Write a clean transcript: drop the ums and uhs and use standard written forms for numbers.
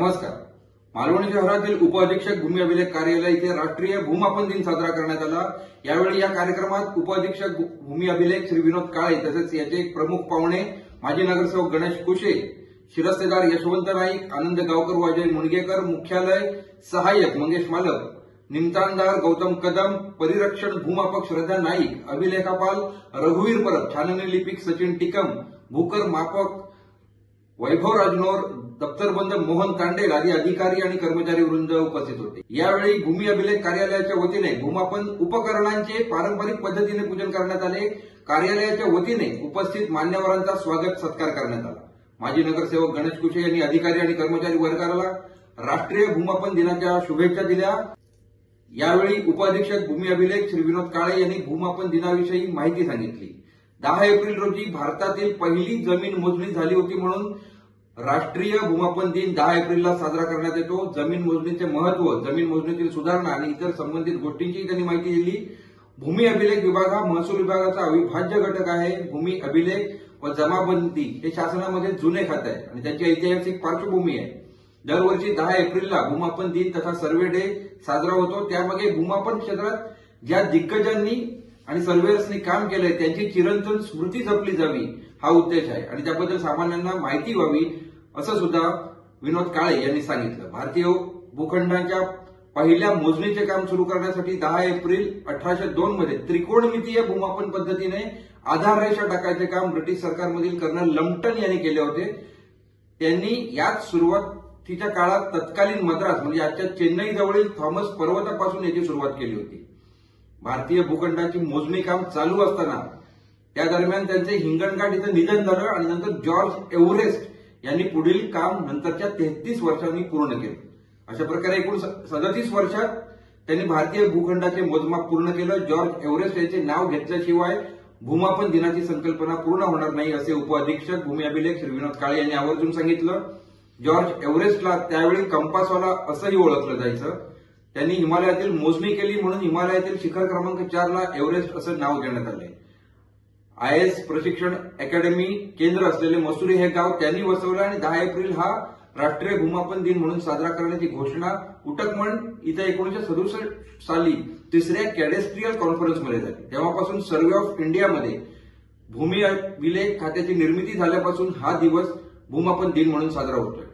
नमस्कार। मालवण शहरातील उपअधीक्षक भूमी अभिलेख कार्यालय इथे राष्ट्रीय भूमापन दिन साजरा करण्यात आला। यावेळी या कार्यक्रमात उपअधीक्षक भूमी अभिलेख श्री विनोद काळे तसेच याचे प्रमुख पाहुणे माजी नगरसेवक गणेश कुशे, शिरस्तेदार यशवंत नाईक, आनंद गावकर, अजय मुणगेकर, मुख्यालय सहाय्यक मंगेश मालक, निमतानदार गौतम कदम, परिरक्षण भूमापक श्रद्धा नाईक, अभिलेखापाल रघुवीर परब, छाननी लिपिक सचिन टिकम, भूकर मापक वैभव राजनोर, दप्तरबंद मोहन तांडेल आदी अधिकारी आणि कर्मचारी वृंद उपस्थित होते। यावेळी भूमी अभिलेख कार्यालयाच्या वतीने भूमापन उपकरणांचे पारंपरिक पद्धतीने पूजन करण्यात आले। कार्यालयाच्या वतीने उपस्थित मान्यवरांचा स्वागत सत्कार करण्यात आला। माजी नगरसेवक गणेश कुशे यांनी अधिकारी आणि कर्मचारी वर्गाला राष्ट्रीय भूमापन दिनाच्या शुभेच्छा दिल्या। यावेळी उपअधीक्षक भूमी अभिलेख श्री विनोद काळे यांनी भूमापन दिनाविषयी माहिती सांगितली। 10 एप्रिल रोजी भारतातील पहिली जमीन मोजणी झाली होती, म्हणून राष्ट्रीय भूमापन दिन 10 एप्रिलला साजरा करण्यात येतो। जमीन मोजणीचे महत्व, जमीन मोजणीतील सुधारणा आणि इतर संबंधित गोष्टींची त्यांनी माहिती दिली। भूमी अभिलेख विभाग हा महसूल विभागाचा अविभाज्य घटक आहे। भूमी अभिलेख व जमाबंदी हे शासनामध्ये जुने खाते आहे आणि त्यांची ऐतिहासिक पार्श्वभूमी आहे। दरवर्षी 10 एप्रिलला भूमापन दिन तथा सर्वे डे साजरा होतो। त्यामागे भूमापन क्षेत्रात ज्या दिग्गजांनी आणि सर्वेयर्सनी काम केलंय त्यांची चिरंतन स्मृती जपली जावी हा उद्देश आहे आणि त्याबद्दल सामान्यांना माहिती व्हावी असं सुद्धा विनोद काळे यांनी सांगितलं। भारतीय भूखंडांच्या पहिल्या मोजणीचे काम सुरू करण्यासाठी 10 एप्रिल 1802 मध्ये त्रिकोणमितीय भूमापन पद्धतीने आधार रेषा टाकायचे काम ब्रिटिश सरकारमधील कर्नल लम्पटन यांनी केले होते। त्यांनी याच सुरुवातीच्या काळात तत्कालीन मद्रास म्हणजे आजच्या चेन्नई जवळील थॉमस पर्वतापासून याची सुरुवात केली होती। भारतीय भूखंडाची मोजणी काम चालू असताना त्या दरम्यान त्यांचे हिंगणघाट इथं निधन झालं आणि नंतर जॉर्ज एव्हरेस्ट यांनी पुढील काम नंतरच्या 33 वर्षांनी पूर्ण केलं। अशा प्रकारे एकूण 37 वर्षात त्यांनी भारतीय भूखंडाचे मोजमाप पूर्ण केलं। जॉर्ज एव्हरेस्ट यांचे नाव घेतल्याशिवाय भूमापन दिनाची संकल्पना पूर्ण होणार नाही असे उपअधीक्षक भूमी अभिलेख श्री विनोद काळे यांनी आवर्जून सांगितलं। जॉर्ज एव्हरेस्टला त्यावेळी कंपासवाला असंही ओळखलं जायचं। त्यांनी हिमालयातील मोजणी केली म्हणून हिमालयातील शिखर क्रमांक 4 ला एव्हरेस्ट असं नाव देण्यात आले। IAS प्रशिक्षण अकॅडमी केंद्र असलेले मसुरी हे गाव त्यांनी वसवलं आणि 10 एप्रिल हा राष्ट्रीय भूमापन दिन म्हणून साजरा करण्याची घोषणा उटकमंड इथं 1967 साली 3ऱ्या कॅडेस्ट्रियल कॉन्फरन्समध्ये झाली। तेव्हापासून सर्वे ऑफ इंडियामध्ये भूमी अभिलेख खात्याची निर्मिती झाल्यापासून हा दिवस भूमापन दिन म्हणून साजरा होतोय।